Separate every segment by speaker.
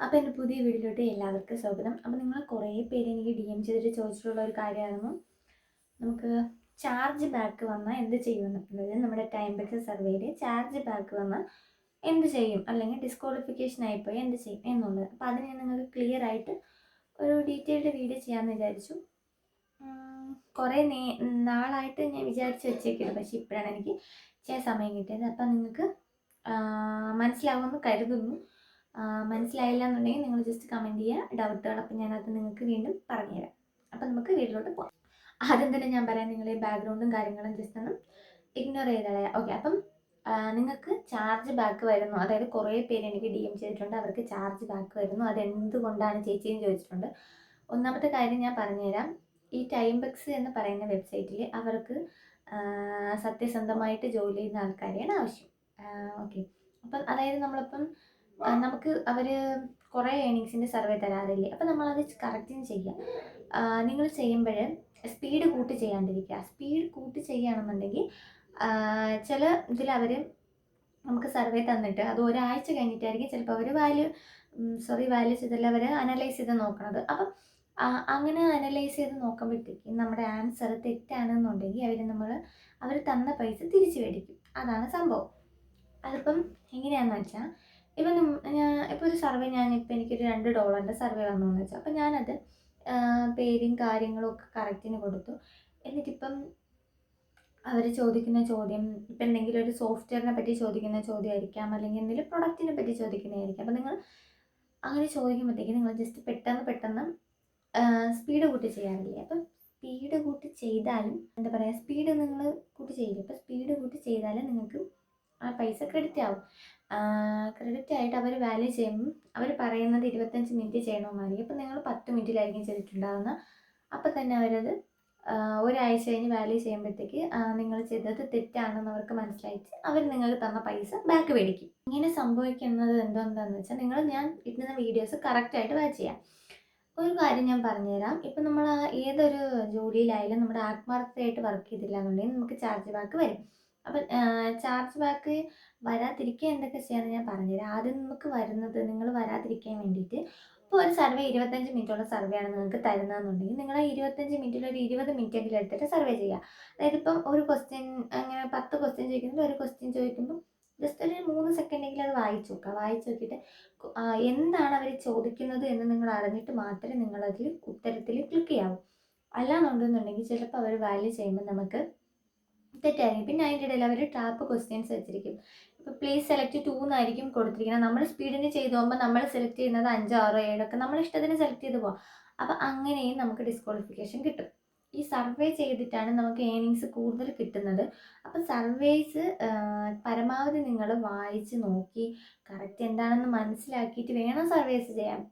Speaker 1: അപ്പോൾ എൻ്റെ പുതിയ വീഡിയോയിലോട്ട് എല്ലാവർക്കും സ്വാഗതം. അപ്പോൾ നിങ്ങൾ കുറേ പേര് എനിക്ക് DM ചെയ്തിട്ട് ചോദിച്ചിട്ടുള്ള ഒരു കാര്യമായിരുന്നു, നമുക്ക് ചാർജ് ബാക്ക് വന്നാൽ എന്ത് ചെയ്യുമെന്ന്. അതായത് നമ്മുടെ ടൈം ബക്സ് സർവേയിൽ ചാർജ് ബാക്ക് വന്നാൽ എന്ത് ചെയ്യും, അല്ലെങ്കിൽ ഡിസ്ക്വാളിഫിക്കേഷൻ ആയിപ്പോയി എന്ത് ചെയ്യും എന്നുള്ളത്. അപ്പോൾ അതിന് ഞാൻ നിങ്ങൾക്ക് ക്ലിയർ ആയിട്ട് ഒരു ഡീറ്റെയിൽഡ് വീഡിയോ ചെയ്യാമെന്ന് വിചാരിച്ചു. കുറേ നാളായിട്ട് ഞാൻ വിചാരിച്ച് വെച്ചേക്കുന്നത്, പക്ഷേ ഇപ്പോഴാണ് എനിക്ക് ചെയ്യാൻ സമയം കിട്ടിയത്. അപ്പം നിങ്ങൾക്ക് മനസ്സിലാവുമെന്ന് കരുതുന്നു. മനസ്സിലായില്ല എന്നുണ്ടെങ്കിൽ നിങ്ങൾ ജസ്റ്റ് കമൻറ്റ് ചെയ്യുക ഡൗട്ടുകൾ. അപ്പം ഞാനത് നിങ്ങൾക്ക് വീണ്ടും പറഞ്ഞുതരാം. അപ്പം നമുക്ക് വീട്ടിലോട്ട് പോകാം. ആദ്യം തന്നെ ഞാൻ പറയാം, നിങ്ങൾ ഈ ബാക്ക്ഗ്രൗണ്ടും കാര്യങ്ങളും ജസ്റ്റ് ഒന്ന് ഇഗ്നോർ ചെയ്തോളാം. ഓക്കെ. അപ്പം നിങ്ങൾക്ക് ചാർജ് ബാക്ക് വരുന്നു, അതായത് കുറേ പേര് എനിക്ക് DM ചെയ്തിട്ടുണ്ട്, അവർക്ക് ചാർജ് ബാക്ക് വരുന്നു, അതെന്തുകൊണ്ടാണ് ചേച്ചിയും ചോദിച്ചിട്ടുണ്ട്. ഒന്നാമത്തെ കാര്യം ഞാൻ പറഞ്ഞുതരാം. ഈ ടൈം ബക്സ് എന്ന് പറയുന്ന വെബ്സൈറ്റിൽ അവർക്ക് സത്യസന്ധമായിട്ട് ജോലി ചെയ്യുന്ന ആൾക്കാരെയാണ് ആവശ്യം. ഓക്കെ. അപ്പം അതായത് നമ്മളിപ്പം നമുക്ക് അവർ കുറേ ഏണിങ്സിൻ്റെ സർവേ തരാറില്ലേ, അപ്പം നമ്മളത് കറക്റ്റിന് ചെയ്യുക. നിങ്ങൾ ചെയ്യുമ്പോൾ സ്പീഡ് കൂട്ടി ചെയ്യാണ്ടിരിക്കുക. സ്പീഡ് കൂട്ടി ചെയ്യുകയാണെന്നുണ്ടെങ്കിൽ ചില ഇതിലവർ നമുക്ക് സർവേ തന്നിട്ട് അത് ഒരാഴ്ച കഴിഞ്ഞിട്ടായിരിക്കും ചിലപ്പോൾ അവർ വാല്യൂ ചെയ്തല്ല അവർ അനലൈസ് ചെയ്ത് നോക്കണത്. അപ്പം അങ്ങനെ അനലൈസ് ചെയ്ത് നോക്കുമ്പോഴത്തേക്കും നമ്മുടെ ആൻസർ തെറ്റാണെന്നുണ്ടെങ്കിൽ അവർ തന്ന പൈസ തിരിച്ചു മേടിക്കും. അതാണ് സംഭവം. അതിപ്പം എങ്ങനെയാണെന്ന് വെച്ചാൽ, ഇപ്പം ഇപ്പോൾ ഒരു സർവേ എനിക്കൊരു $2 സർവേ വന്നു എന്ന് വെച്ചാൽ, അപ്പം ഞാനത് പേരും കാര്യങ്ങളും ഒക്കെ കറക്റ്റിന് കൊടുത്തു. എന്നിട്ടിപ്പം അവർ ചോദിക്കുന്ന ചോദ്യം ഇപ്പം എന്തെങ്കിലും ഒരു സോഫ്റ്റ്വെയറിനെ പറ്റി ചോദിക്കുന്ന ചോദ്യമായിരിക്കാം, അല്ലെങ്കിൽ എന്തെങ്കിലും പ്രൊഡക്റ്റിനെ പറ്റി ചോദിക്കുന്നതായിരിക്കും. അപ്പം നിങ്ങൾ അങ്ങനെ ചോദിക്കുമ്പോഴത്തേക്കും നിങ്ങൾ ജസ്റ്റ് പെട്ടെന്ന് സ്പീഡ് കൂട്ടി ചെയ്യാറില്ലേ. അപ്പം സ്പീഡ് കൂട്ടി ചെയ്താലും എന്താ പറയുക, സ്പീഡ് നിങ്ങൾ കൂട്ടി ചെയ്യില്ല. അപ്പം സ്പീഡ് കൂട്ടി ചെയ്താലും നിങ്ങൾക്ക് ആ പൈസ ക്രെഡിറ്റ് ആവും. ക്രെഡിറ്റ് ആയിട്ട് അവർ വാല്യൂ ചെയ്യുമ്പം അവർ പറയുന്നത് 25 മിനിറ്റ് ചെയ്യണമെന്നായിരിക്കും. അപ്പം നിങ്ങൾ 10 മിനിറ്റിലായിരിക്കും ചെയ്തിട്ടുണ്ടാകുന്ന. അപ്പം തന്നെ അവരത് ഒരാഴ്ച കഴിഞ്ഞ് വാല്യൂ ചെയ്യുമ്പോഴത്തേക്ക് നിങ്ങൾ ചെയ്തത് തെറ്റാണെന്ന് അവർക്ക് മനസ്സിലായിട്ട് അവർ നിങ്ങൾക്ക് തന്ന പൈസ ബാക്ക് മേടിക്കും. ഇങ്ങനെ സംഭവിക്കുന്നത് എന്താണെന്ന് വെച്ചാൽ, ഞാൻ ഇടുന്ന വീഡിയോസ് കറക്റ്റായിട്ട് വാച്ച് ചെയ്യാം. ഒരു കാര്യം ഞാൻ പറഞ്ഞുതരാം. ഇപ്പം നമ്മൾ ഏതൊരു ജോലിയിലായാലും നമ്മുടെ ആത്മാർത്ഥമായിട്ട് വർക്ക് ചെയ്തില്ല എന്നുണ്ടെങ്കിൽ നമുക്ക് ചാർജ് ബാക്ക് വരും. അപ്പം ചാർജ് ബാക്ക് വരാതിരിക്കാൻ എന്തൊക്കെ ചെയ്യാമെന്ന് ഞാൻ പറഞ്ഞുതരാം. ആദ്യം നമുക്ക് വരുന്നത്, നിങ്ങൾ വരാതിരിക്കാൻ വേണ്ടിയിട്ട്, ഇപ്പോൾ ഒരു സർവേ 25 മിനിറ്റുള്ള സർവേ ആണ് നിങ്ങൾക്ക് തരുന്നതെന്നുണ്ടെങ്കിൽ നിങ്ങൾ ആ 25 മിനിറ്റിൽ ഒരു 20 മിനിറ്റെങ്കിലും എടുത്തിട്ട് സർവേ ചെയ്യുക. അതായത് ഇപ്പം ഒരു ക്വസ്റ്റ്യൻ, അങ്ങനെ 10 ക്വസ്റ്റ്യൻ ചോദിക്കുമ്പോൾ ഒരു ക്വസ്റ്റ്യൻ ചോദിക്കുമ്പോൾ ജസ്റ്റ് ഒരു 3 സെക്കൻഡെങ്കിലും അത് വായിച്ച് നോക്കുക. വായിച്ച് നോക്കിയിട്ട് എന്താണ് അവർ ചോദിക്കുന്നത് എന്ന് നിങ്ങൾ അറിഞ്ഞിട്ട് മാത്രമേ നിങ്ങളതിൽ ഉത്തരത്തിൽ ക്ലിക്ക് ചെയ്യാവൂ. അല്ലാന്നുണ്ടെന്നുണ്ടെങ്കിൽ ചിലപ്പോൾ അവർ വാല്യൂ ചെയ്യുമ്പോൾ നമുക്ക് തെറ്റായിരിക്കും. പിന്നെ അതിൻ്റെ ഇടയിൽ അവർ ട്രാപ്പ് ക്വസ്റ്റ്യൻസ് വെച്ചിരിക്കും. ഇപ്പോൾ പ്ലീസ് സെലക്ട് 2 എന്നായിരിക്കും കൊടുത്തിരിക്കുന്നത്. നമ്മൾ സ്പീഡിന് ചെയ്തു പോകുമ്പോൾ നമ്മൾ സെലക്ട് ചെയ്യുന്നത് 5, 6, 7 ഒക്കെ നമ്മൾ ഇഷ്ടത്തിന് സെലക്ട് ചെയ്ത് പോകാം. അപ്പം അങ്ങനെയും നമുക്ക് ഡിസ്ക്വാളിഫിക്കേഷൻ കിട്ടും. ഈ സർവേ ചെയ്തിട്ടാണ് നമുക്ക് ഏണിങ്സ് കൂടുതൽ കിട്ടുന്നത്. അപ്പം സർവേസ് പരമാവധി നിങ്ങൾ വായിച്ച് നോക്കി കറക്റ്റ് എന്താണെന്ന് മനസ്സിലാക്കിയിട്ട് വേണം സർവേസ് ചെയ്യാൻ.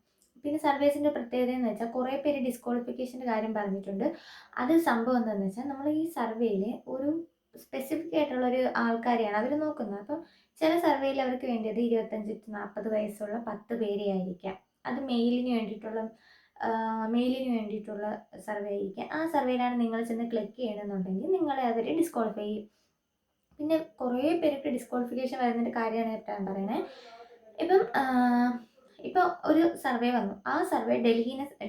Speaker 1: പിന്നെ സർവേസിൻ്റെ പ്രത്യേകത എന്ന് വെച്ചാൽ, കുറേ പേര് ഡിസ്ക്വാളിഫിക്കേഷൻ്റെ കാര്യം പറഞ്ഞിട്ടുണ്ട്. അത് സംഭവം എന്താണെന്ന് വെച്ചാൽ, നമ്മൾ ഈ സർവേയിൽ ഒരു സ്പെസിഫിക് ആയിട്ടുള്ളൊരു ആൾക്കാരെയാണ് അവർ നോക്കുന്നത്. അപ്പം ചില സർവേയിൽ അവർക്ക് വേണ്ടത് 25 to 40 വയസ്സുള്ള 10 പേരെ ആയിരിക്കാം. അത് മെയിലിന് വേണ്ടിയിട്ടുള്ള സർവേ ആയിരിക്കാം. ആ സർവേയിലാണ് നിങ്ങൾ ചെന്ന് ക്ലിക്ക് ചെയ്യണമെന്നുണ്ടെങ്കിൽ നിങ്ങളെ അവർ ഡിസ്ക്വാളിഫൈ ചെയ്യും. പിന്നെ കുറേ പേർക്ക് ഡിസ്ക്വാളിഫിക്കേഷൻ വരുന്നതിൻ്റെ കാര്യമാണ് ഞാൻ പറയണേ. ഇപ്പോൾ ഒരു സർവേ വന്നു. ആ സർവേ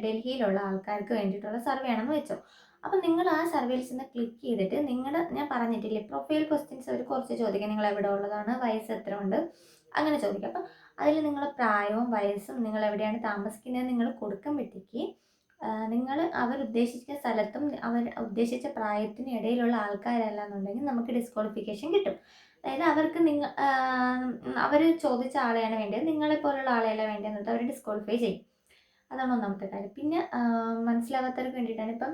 Speaker 1: ഡൽഹിയിലുള്ള ആൾക്കാർക്ക് വേണ്ടിയിട്ടുള്ള സർവേ ആണെന്ന് വെച്ചോ. അപ്പം നിങ്ങൾ ആ സർവേയിൽ ചെന്ന് ക്ലിക്ക് ചെയ്തിട്ട് ഞാൻ പറഞ്ഞിട്ടില്ലേ, പ്രൊഫൈൽ ക്വസ്റ്റ്യൻസ് അവർ കുറച്ച് ചോദിക്കുക. നിങ്ങൾ എവിടെ ഉള്ളതാണ്, വയസ്സ് എത്ര ഉണ്ട്, അങ്ങനെ ചോദിക്കുക. അപ്പം അതിൽ നിങ്ങളുടെ പ്രായവും വയസ്സും നിങ്ങൾ എവിടെയാണ് താമസിക്കുന്നത് നിങ്ങൾ കൊടുക്കുമ്പോഴത്തേക്ക് അവർ ഉദ്ദേശിച്ച സ്ഥലത്തും അവർ ഉദ്ദേശിച്ച പ്രായത്തിന് ഇടയിലുള്ള ആൾക്കാരല്ല എന്നുണ്ടെങ്കിൽ നമുക്ക് ഡിസ്ക്വാളിഫിക്കേഷൻ കിട്ടും. അതായത് അവർ ചോദിച്ച ആളെയാണ് വേണ്ടത്, നിങ്ങളെപ്പോലുള്ള ആളെയല്ല വേണ്ടതെന്നിട്ട് അവർ ഡിസ്ക്വാളിഫൈ ചെയ്യും. അതാണ് ഒന്നാമത്തെ കാര്യം. പിന്നെ മനസ്സിലാകാത്തവർക്ക് വേണ്ടിയിട്ടാണ് ഇപ്പം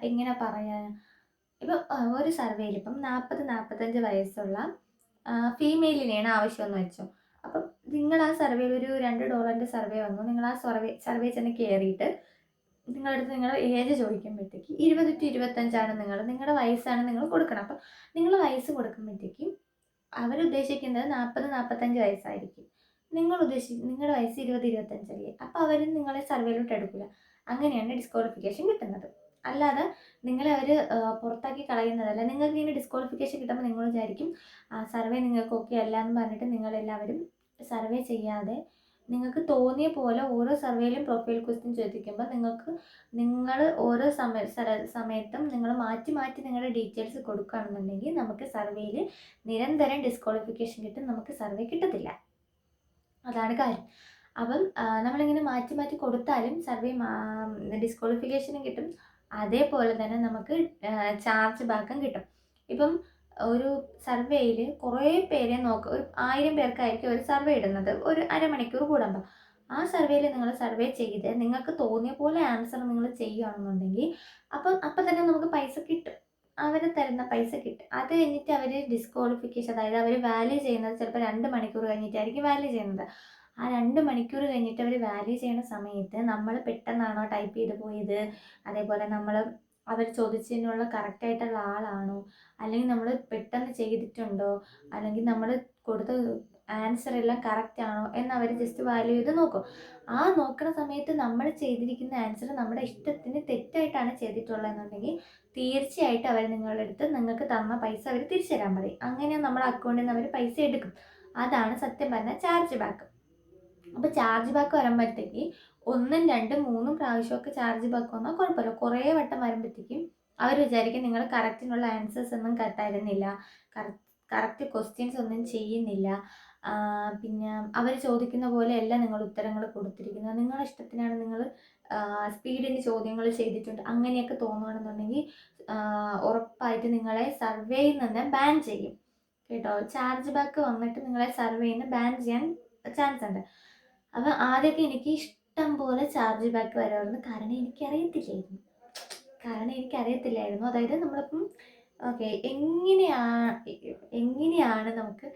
Speaker 1: എങ്ങനെ പറയാൻ, ഇപ്പം ഒരു സർവേയിൽ ഇപ്പം 40-45 വയസ്സുള്ള ഫീമെയിലിനെയാണ് ആവശ്യമെന്ന് വെച്ചോ. അപ്പം നിങ്ങൾ ആ സർവേയിൽ ഒരു $2 സർവേ വന്നു. നിങ്ങൾ ആ സർവേ ചെന്ന് കയറിയിട്ട് നിങ്ങളുടെ ഏജ് ചോദിക്കുമ്പോഴത്തേക്ക് 20 to 25 നിങ്ങളുടെ വയസ്സാണ് നിങ്ങൾ കൊടുക്കണം. അപ്പം നിങ്ങൾ വയസ്സ് കൊടുക്കുമ്പോഴത്തേക്കും അവരുദ്ദേശിക്കുന്നത് 40-45 വയസ്സായിരിക്കും. നിങ്ങളുടെ വയസ്സ് 20-25 അല്ലേ. അപ്പോൾ അവർ നിങ്ങളെ സർവേയിലോട്ട് എടുക്കില്ല. അങ്ങനെയാണ് ഡിസ്ക്വാളിഫിക്കേഷൻ കിട്ടുന്നത്. അല്ലാതെ നിങ്ങളെ അവർ പുറത്താക്കി കളയുന്നതല്ല. നിങ്ങൾക്ക് ഇങ്ങനെ ഡിസ്ക്വാളിഫിക്കേഷൻ കിട്ടുമ്പോൾ നിങ്ങൾ വിചാരിക്കും സർവേ നിങ്ങൾക്ക് ഓക്കെ അല്ല എന്ന് പറഞ്ഞിട്ട് നിങ്ങളെല്ലാവരും സർവേ ചെയ്യാതെ നിങ്ങൾക്ക് തോന്നിയ പോലെ ഓരോ സർവേയിലും പ്രൊഫൈൽ ക്വസ്റ്റ്യൻ ചോദിക്കുമ്പോൾ നിങ്ങൾ ഓരോ സമയത്തും നിങ്ങൾ മാറ്റി മാറ്റി നിങ്ങളുടെ ഡീറ്റെയിൽസ് കൊടുക്കുകയാണെന്നുണ്ടെങ്കിൽ നമുക്ക് സർവേയിൽ നിരന്തരം ഡിസ്ക്വാളിഫിക്കേഷൻ കിട്ടും, നമുക്ക് സർവേ കിട്ടത്തില്ല. അതാണ് കാര്യം. അപ്പം നമ്മളിങ്ങനെ മാറ്റി മാറ്റി കൊടുത്താലും സർവേ ഡിസ്ക്വാളിഫിക്കേഷനും കിട്ടും, അതേപോലെ തന്നെ നമുക്ക് ചാർജ് ബാക്കും കിട്ടും. ഇപ്പം ഒരു സർവേയിൽ കുറേ പേരെ ഒരു 1000 പേർക്കായിരിക്കും ഒരു സർവേ ഇടുന്നത് ഒരു അരമണിക്കൂർ കൂടുമ്പോൾ. ആ സർവേയിൽ നിങ്ങൾ സർവേ ചെയ്ത് നിങ്ങൾക്ക് തോന്നിയ പോലെ ആൻസർ നിങ്ങൾ ചെയ്യുകയാണെന്നുണ്ടെങ്കിൽ അപ്പം തന്നെ നമുക്ക് പൈസ കിട്ടും, അവർ തരുന്ന പൈസ കിട്ടും. അത് കഴിഞ്ഞിട്ട് അവർ ഡിസ്ക്വാളിഫിക്കേഷൻ, അതായത് അവർ വാല്യൂ ചെയ്യുന്നത് ചിലപ്പോൾ 2 മണിക്കൂർ കഴിഞ്ഞിട്ടായിരിക്കും വാല്യൂ ചെയ്യുന്നത്. ആ 2 മണിക്കൂർ കഴിഞ്ഞിട്ട് അവർ വാല്യൂ ചെയ്യുന്ന സമയത്ത് നമ്മൾ പെട്ടെന്നാണോ ടൈപ്പ് ചെയ്ത് പോയത്, അതേപോലെ അവർ ചോദിച്ചതിനുള്ള കറക്റ്റായിട്ടുള്ള ആളാണോ, അല്ലെങ്കിൽ നമ്മൾ പെട്ടെന്ന് ചെയ്തിട്ടുണ്ടോ, അല്ലെങ്കിൽ നമ്മൾ കൊടുത്ത ആൻസർ എല്ലാം കറക്റ്റ് ആണോ എന്ന് അവർ ജസ്റ്റ് വാല്യൂ ചെയ്ത് നോക്കും. ആ നോക്കുന്ന സമയത്ത് നമ്മൾ ചെയ്തിരിക്കുന്ന ആൻസർ നമ്മുടെ ഇഷ്ടത്തിന് തെറ്റായിട്ടാണ് ചെയ്തിട്ടുള്ളതെന്നുണ്ടെങ്കിൽ തീർച്ചയായിട്ടും അവർ നിങ്ങളുടെ അടുത്ത് നിങ്ങൾക്ക് തന്ന പൈസ അവർ തിരിച്ചു തരാൻ പറയും. അങ്ങനെ നമ്മുടെ അക്കൗണ്ടിൽ നിന്ന് അവർ പൈസ എടുക്കും. അതാണ് സത്യം പറഞ്ഞാൽ ചാർജ് ബാക്ക്. അപ്പോൾ ചാർജ് ബാക്ക് വരുമ്പോഴത്തേക്ക് 1, 2, 3 പ്രാവശ്യമൊക്കെ ചാർജ് ബാക്ക് വന്നാൽ കുഴപ്പമില്ല. കുറേ വട്ടം വരുമ്പോഴത്തേക്കും അവർ വിചാരിക്കും നിങ്ങൾ കറക്റ്റിനുള്ള ആൻസേഴ്സ് ഒന്നും തരുന്നില്ല, കറക്റ്റ് ക്വസ്റ്റ്യൻസ് ഒന്നും ചെയ്യുന്നില്ല, പിന്നെ അവർ ചോദിക്കുന്ന പോലെയല്ല നിങ്ങൾ ഉത്തരങ്ങൾ കൊടുത്തിരിക്കുന്നത്, നിങ്ങളുടെ ഇഷ്ടത്തിനാണ്, നിങ്ങൾ സ്പീഡിന് ചോദ്യങ്ങൾ ചെയ്തിട്ടുണ്ട്, അങ്ങനെയൊക്കെ തോന്നുകയാണെന്നുണ്ടെങ്കിൽ ഉറപ്പായിട്ട് നിങ്ങളെ സർവേയിൽ നിന്ന് ബാൻ ചെയ്യും കേട്ടോ. ചാർജ് ബാക്ക് വന്നിട്ട് നിങ്ങളെ സർവേയിൽ നിന്ന് ബാൻ ചെയ്യാൻ ചാൻസ് ഉണ്ട്. അപ്പം ആദ്യമൊക്കെ എനിക്ക് ഇഷ്ടം പോലെ ചാർജ് ബാക്ക് വരുമായിരുന്നു, കാരണം എനിക്കറിയത്തില്ലായിരുന്നു. അതായത് നമ്മളിപ്പം ഓക്കെ എങ്ങനെയാണ് നമുക്ക്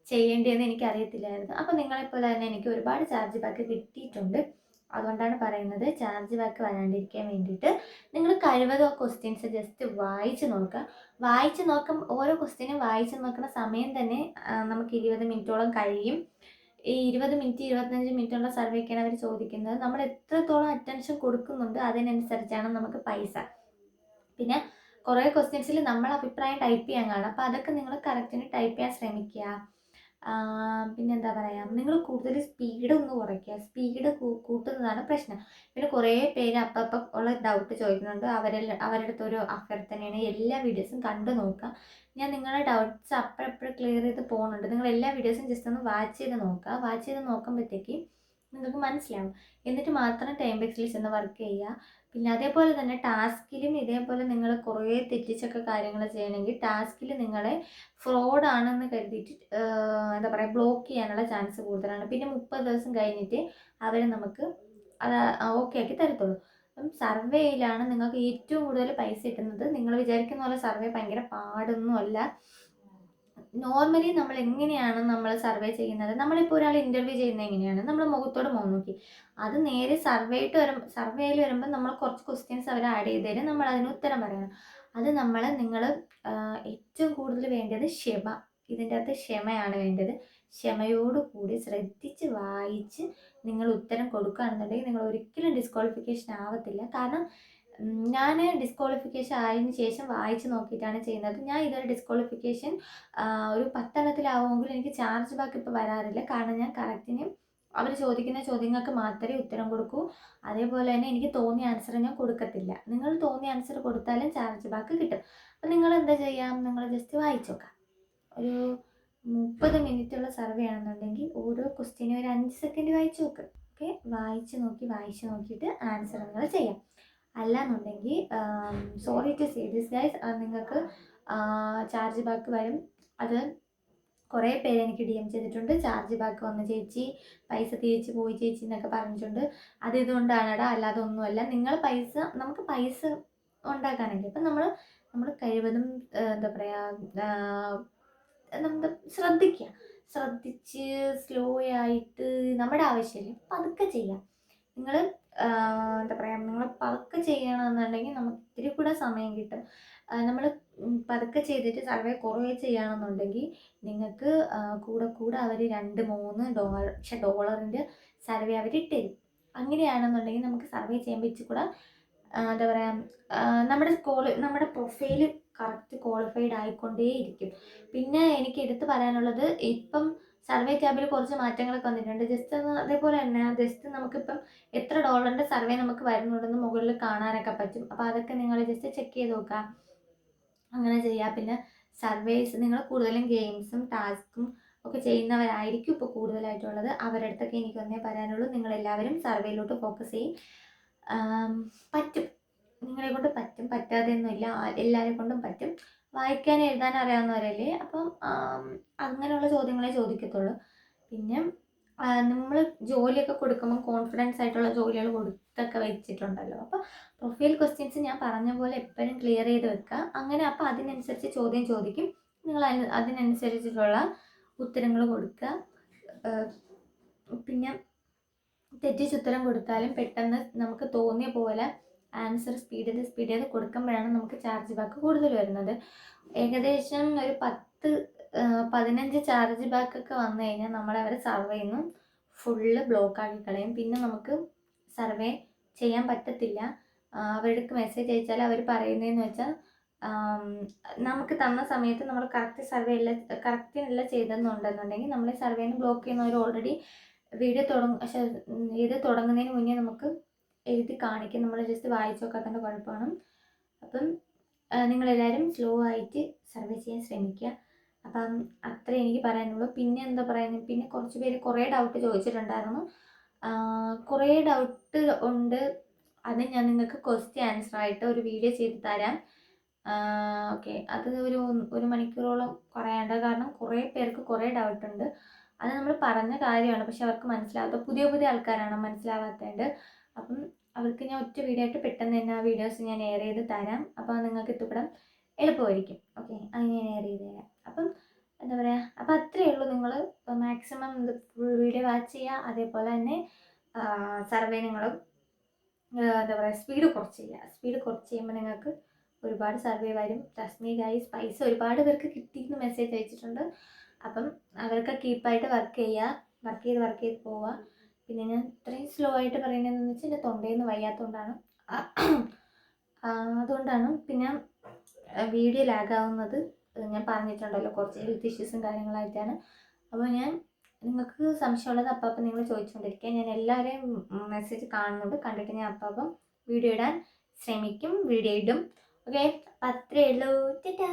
Speaker 1: ചെയ്യേണ്ടതെന്ന് എനിക്കറിയത്തില്ലായിരുന്നു. അപ്പം നിങ്ങളെപ്പോലെ തന്നെ എനിക്ക് ഒരുപാട് ചാർജ് ബാക്ക് കിട്ടിയിട്ടുണ്ട്. അതുകൊണ്ടാണ് പറയുന്നത്, ചാർജ് ബാക്ക് വരാണ്ടിരിക്കാൻ വേണ്ടിയിട്ട് നിങ്ങൾ കഴിവതും ക്വസ്റ്റ്യൻസ് ജസ്റ്റ് വായിച്ച് നോക്കുക. ഓരോ ക്വസ്റ്റ്യനും വായിച്ച് നോക്കുന്ന സമയം തന്നെ നമുക്ക് 20 മിനിറ്റോളം കഴിയും. ഈ 20 മിനിറ്റ് 25 മിനിറ്റുള്ള സർവേക്കാണ് അവർ ചോദിക്കുന്നത്. നമ്മൾ എത്രത്തോളം അറ്റൻഷൻ കൊടുക്കുന്നുണ്ട് അതിനനുസരിച്ചാണ് നമുക്ക് പൈസ. പിന്നെ കുറേ ക്വസ്റ്റ്യൻസിൽ നമ്മൾ അഭിപ്രായം ടൈപ്പ് ചെയ്യാൻ കാണും. അപ്പോൾ അതൊക്കെ നിങ്ങൾ കറക്റ്റിന് ടൈപ്പ് ചെയ്യാൻ ശ്രമിക്കുക. പിന്നെ എന്താ പറയുക, നിങ്ങൾ കൂടുതൽ സ്പീഡ് ഒന്ന് കുറയ്ക്കുക. സ്പീഡ് കൂട്ടുന്നതാണ് പ്രശ്നം. പിന്നെ കുറേ പേര് അപ്പം ഉള്ള ഡൗട്ട് ചോദിക്കുന്നുണ്ട്. അവരുടെ അടുത്തൊരു അഭ്യർത്ഥനയാണ്, എല്ലാ വീഡിയോസും കണ്ടു നോക്കുക. ഞാൻ നിങ്ങളുടെ ഡൗട്ട്സ് അപ്പോഴെപ്പോഴും ക്ലിയർ ചെയ്ത് പോകുന്നുണ്ട്. നിങ്ങൾ എല്ലാ വീഡിയോസും ജസ്റ്റ് ഒന്ന് വാച്ച് ചെയ്ത് നോക്കുക. വാച്ച് ചെയ്ത് നോക്കുമ്പോഴത്തേക്ക് നിങ്ങൾക്ക് മനസ്സിലാവും. എന്നിട്ട് മാത്രം ടൈം ബേസിൽ ചെന്ന് വർക്ക് ചെയ്യുക. പിന്നെ അതേപോലെ തന്നെ ടാസ്കിലും ഇതേപോലെ നിങ്ങൾ കുറേ തെറ്റിച്ചൊക്കെ കാര്യങ്ങൾ ചെയ്യണമെങ്കിൽ ടാസ്കിൽ നിങ്ങളെ ഫ്രോഡാണെന്ന് കരുതിയിട്ട് എന്താ പറയുക, ബ്ലോക്ക് ചെയ്യാനുള്ള ചാൻസ് കൂടുതലാണ്. പിന്നെ 30 ദിവസം കഴിഞ്ഞിട്ട് അവർ നമുക്ക് അത് ഓക്കെ ആക്കി തരത്തുള്ളൂ. അപ്പം സർവേയിലാണ് നിങ്ങൾക്ക് ഏറ്റവും കൂടുതൽ പൈസ കിട്ടുന്നത്. നിങ്ങൾ വിചാരിക്കുന്ന പോലെ സർവേ ഭയങ്കര പാടൊന്നുമല്ല. നോർമലി നമ്മൾ എങ്ങനെയാണ് നമ്മൾ സർവേ ചെയ്യുന്നത്, നമ്മളിപ്പോൾ ഒരാൾ ഇൻ്റർവ്യൂ ചെയ്യുന്നത് എങ്ങനെയാണ്, നമ്മൾ മുഖത്തോട് മുഖം നോക്കി, അത് നേരെ സർവേയിൽ വരുമ്പോൾ നമ്മൾ കുറച്ച് ക്വസ്റ്റ്യൻസ് അവർ ആഡ് ചെയ്ത് തരും, നമ്മൾ അതിന് ഉത്തരം പറയണം. അത് നിങ്ങൾ ഏറ്റവും കൂടുതൽ വേണ്ടത് ഇതിൻ്റെ അകത്ത് ക്ഷമയാണ് വേണ്ടത്. ക്ഷമയോടുകൂടി ശ്രദ്ധിച്ച് വായിച്ച് നിങ്ങൾ ഉത്തരം കൊടുക്കുകയാണെന്നുണ്ടെങ്കിൽ നിങ്ങൾ ഒരിക്കലും ഡിസ്ക്വാളിഫിക്കേഷൻ ആവത്തില്ല. കാരണം ഞാൻ ഡിസ്ക്വാളിഫിക്കേഷൻ ആയതിനു ശേഷം വായിച്ച് നോക്കിയിട്ടാണ് ചെയ്യുന്നത്. ഞാൻ ഇതൊരു ഡിസ്ക്വാളിഫിക്കേഷൻ ഒരു 10 എണ്ണത്തിലാവുമെങ്കിലും എനിക്ക് ചാർജ് ബാക്ക് ഇപ്പോൾ വരാറില്ല. കാരണം ഞാൻ കറക്റ്റിന് അവർ ചോദിക്കുന്ന ചോദ്യങ്ങൾക്ക് മാത്രമേ ഉത്തരം കൊടുക്കൂ. അതേപോലെ തന്നെ എനിക്ക് തോന്നിയ ആൻസർ ഞാൻ കൊടുക്കത്തില്ല. നിങ്ങൾ തോന്നിയ ആൻസർ കൊടുത്താലും ചാർജ് ബാക്ക് കിട്ടും. അപ്പം നിങ്ങൾ എന്താ ചെയ്യാം, നിങ്ങൾ ജസ്റ്റ് വായിച്ച് നോക്കാം. ഒരു 30 മിനിറ്റുള്ള സർവേ ആണെന്നുണ്ടെങ്കിൽ ഓരോ ക്വസ്റ്റ്യനും ഒരു 5 സെക്കൻഡ് വായിച്ച് നോക്ക്. ഓക്കെ, വായിച്ച് നോക്കിയിട്ട് ആൻസർ നിങ്ങൾ ചെയ്യാം. അല്ലാന്നുണ്ടെങ്കിൽ sorry to say this guys, നിങ്ങൾക്ക് ചാർജ് ബാക്ക് വരും. അത് കുറേ പേര് എനിക്ക് DM ചെയ്തിട്ടുണ്ട്, ചാർജ് ബാക്ക് വന്ന് ചേച്ചി, പൈസ തിരിച്ച് പോയി ചേച്ചി എന്നൊക്കെ പറഞ്ഞിട്ടുണ്ട്. അത് ഇതുകൊണ്ടാണെടാ, അല്ലാതെ ഒന്നുമല്ല. നമുക്ക് പൈസ ഉണ്ടാക്കാനെങ്കിൽ അപ്പം നമ്മൾ കഴിവതും എന്താ പറയുക, നമ്മൾ ശ്രദ്ധിച്ച് സ്ലോ ആയിട്ട് നമ്മുടെ ആവശ്യമില്ല പതുക്കെ ചെയ്യാം. നിങ്ങൾ എന്താ പറയുക, നിങ്ങൾ പതുക്കെ ചെയ്യണമെന്നുണ്ടെങ്കിൽ നമുക്ക് ഇത്തിരി കൂടെ സമയം കിട്ടും. നമ്മൾ പതുക്കെ ചെയ്തിട്ട് സർവേ കുറേ ചെയ്യുകയാണെന്നുണ്ടെങ്കിൽ നിങ്ങൾക്ക് കൂടെ അവർ $2-3 സർവേ അവർ ഇട്ടുതരും. അങ്ങനെയാണെന്നുണ്ടെങ്കിൽ നമുക്ക് സർവേ ചെയ്യുമ്പോൾ ഇച്ചിരി കൂടെ എന്താ പറയുക, നമ്മുടെ പ്രൊഫൈല് കറക്റ്റ് ക്വാളിഫൈഡ് ആയിക്കൊണ്ടേയിരിക്കും. പിന്നെ എനിക്ക് എടുത്തു പറയാനുള്ളത്, ഇപ്പം സർവേ ടാബിൽ കുറച്ച് മാറ്റങ്ങളൊക്കെ വന്നിട്ടുണ്ട്. ജസ്റ്റ് ഒന്ന് അതേപോലെ തന്നെ ജസ്റ്റ് നമുക്കിപ്പം എത്ര ഡോളറിൻ്റെ സർവേ നമുക്ക് വരുന്നുണ്ടെന്ന് മുകളിൽ കാണാനൊക്കെ പറ്റും. അപ്പോൾ അതൊക്കെ നിങ്ങൾ ജസ്റ്റ് ചെക്ക് ചെയ്ത് നോക്കുക, അങ്ങനെ ചെയ്യുക. പിന്നെ സർവേസ് നിങ്ങൾ കൂടുതലും ഗെയിംസും ടാസ്കും ഒക്കെ ചെയ്യുന്നവരായിരിക്കും ഇപ്പോൾ കൂടുതലായിട്ടുള്ളത്. അവരുടെ അടുത്തൊക്കെ എനിക്ക് ഒന്നേ പറയാനുള്ളൂ, നിങ്ങളെല്ലാവരും സർവേയിലോട്ട് ഫോക്കസ് ചെയ്യും. പറ്റും, നിങ്ങളെ കൊണ്ട് പറ്റും, പറ്റാതെയൊന്നുമില്ല, എല്ലാവരെ കൊണ്ടും പറ്റും. വായിക്കാൻ എഴുതാൻ അറിയാവുന്നവരല്ലേ, അപ്പം അങ്ങനെയുള്ള ചോദ്യങ്ങളെ ചോദിക്കത്തുള്ളൂ. പിന്നെ നമ്മൾ ജോലിയൊക്കെ കൊടുക്കുമ്പോൾ കോൺഫിഡൻസ് ആയിട്ടുള്ള ജോലികൾ കൊടുത്തൊക്കെ വെച്ചിട്ടുണ്ടല്ലോ. അപ്പോൾ പ്രൊഫൈൽ ക്വസ്റ്റ്യൻസ് ഞാൻ പറഞ്ഞ പോലെ എപ്പോഴും ക്ലിയർ ചെയ്ത് വെക്കുക. അങ്ങനെ അപ്പോൾ അതിനനുസരിച്ച് ചോദ്യം ചോദിക്കും, നിങ്ങൾ അതിനനുസരിച്ചിട്ടുള്ള ഉത്തരങ്ങൾ കൊടുക്കുക. പിന്നെ തെറ്റിച്ചുത്തരം കൊടുത്താലും പെട്ടെന്ന് നമുക്ക് തോന്നിയ പോലെ ആൻസർ സ്പീഡ് ചെയ്ത് കൊടുക്കുമ്പോഴാണ് നമുക്ക് ചാർജ് ബാക്ക് കൂടുതൽ വരുന്നത്. ഏകദേശം ഒരു 10-15 ചാർജ് ബാക്കൊക്കെ വന്നു കഴിഞ്ഞാൽ നമ്മളവരെ സർവേയിൽ നിന്ന് ഫുള്ള് ബ്ലോക്കാക്കി കളയും. പിന്നെ നമുക്ക് സർവേ ചെയ്യാൻ പറ്റത്തില്ല. അവർക്ക് മെസ്സേജ് അയച്ചാൽ അവർ പറയുന്നതെന്ന് വെച്ചാൽ നമുക്ക് തന്ന സമയത്ത് നമ്മൾ കറക്റ്റിനല്ല ചെയ്തെന്നുണ്ടെന്നുണ്ടെങ്കിൽ നമ്മളെ സർവേന്ന് ബ്ലോക്ക് ചെയ്യുന്നവർ ഓൾറെഡി വീഡിയോ തുടങ്ങുന്നതിന് മുന്നേ നമുക്ക് എഴുതി കാണിക്കും. നമ്മൾ ജസ്റ്റ് വായിച്ചു നോക്കാത്തതിൻ്റെ കുഴപ്പമാണ്. അപ്പം നിങ്ങളെല്ലാവരും സ്ലോ ആയിട്ട് സർവേ ചെയ്യാൻ ശ്രമിക്കുക. അപ്പം അത്രേ എനിക്ക് പറയാനുള്ളൂ. പിന്നെ എന്താ പറയുന്നത്, പിന്നെ കുറച്ച് പേര് കുറേ ഡൗട്ട് ചോദിച്ചിട്ടുണ്ടായിരുന്നു. കുറേ ഡൗട്ട് ഉണ്ട്, അത് ഞാൻ നിങ്ങൾക്ക് ക്വസ്റ്റ്യൻ ആൻസർ ആയിട്ട് ഒരു വീഡിയോ ചെയ്ത് തരാം. ഓക്കെ, അത് ഒരു മണിക്കൂറോളം കുറയാണ്ട്, കാരണം കുറേ പേർക്ക് കുറേ ഡൗട്ടുണ്ട്. അത് നമ്മൾ പറഞ്ഞ കാര്യമാണ്, പക്ഷെ അവർക്ക് മനസ്സിലാവാത്ത പുതിയ ആൾക്കാരാണ് മനസ്സിലാവാത്തതുണ്ട്. അപ്പം അവർക്ക് ഞാൻ ഒറ്റ വീഡിയോ ആയിട്ട് പെട്ടെന്ന് തന്നെ ആ വീഡിയോസ് ഞാൻ എയർ ചെയ്ത് തരാം. അപ്പോൾ നിങ്ങൾക്ക് എത്തിപ്പെടാൻ എളുപ്പമായിരിക്കും. ഓക്കെ, അത് ഞാൻ എയർ ചെയ്ത് തരാം. അപ്പം എന്താ പറയുക, അപ്പോൾ അത്രയേ ഉള്ളൂ. നിങ്ങൾ മാക്സിമം ഫുൾ വീഡിയോ വാച്ച് ചെയ്യുക. അതേപോലെ തന്നെ സർവേ നിങ്ങൾ എന്താ പറയുക സ്പീഡ് കുറച്ച് ചെയ്യുമ്പോൾ നിങ്ങൾക്ക് ഒരുപാട് സർവേ വരും. ട്രസ്റ്റ് ഗൈസ്, പൈസ ഒരുപാട് പേർക്ക് കിട്ടിയെന്ന് മെസ്സേജ് അയച്ചിട്ടുണ്ട്. അപ്പം അവർക്ക് കീപ്പായിട്ട് വർക്ക് ചെയ്ത് പോവുക. പിന്നെ ഞാൻ ഇത്രയും സ്ലോ ആയിട്ട് പറയുന്നതെന്ന് വെച്ചാൽ എൻ്റെ തൊണ്ടയിൽ നിന്ന് വയ്യാത്തതുകൊണ്ടാണ്. അതുകൊണ്ടാണ്. പിന്നെ വീഡിയോ ലാഗാവുന്നത് ഞാൻ പറഞ്ഞിട്ടുണ്ടല്ലോ, കുറച്ച് ഹെൽത്ത് ഇഷ്യൂസും കാര്യങ്ങളായിട്ടാണ്. അപ്പോൾ നിങ്ങൾക്ക് സംശയമുള്ളത് അപ്പം നിങ്ങൾ ചോദിച്ചുകൊണ്ടിരിക്കുക. ഞാൻ എല്ലാവരെയും മെസ്സേജ് കാണുന്നുണ്ട്, കണ്ടിട്ട് ഞാൻ അപ്പം വീഡിയോ ഇടാൻ ശ്രമിക്കും, വീഡിയോ ഇടും. ഓക്കെ, അപ്പം അത്രയേ ഉള്ളൂ. ടാറ്റാ.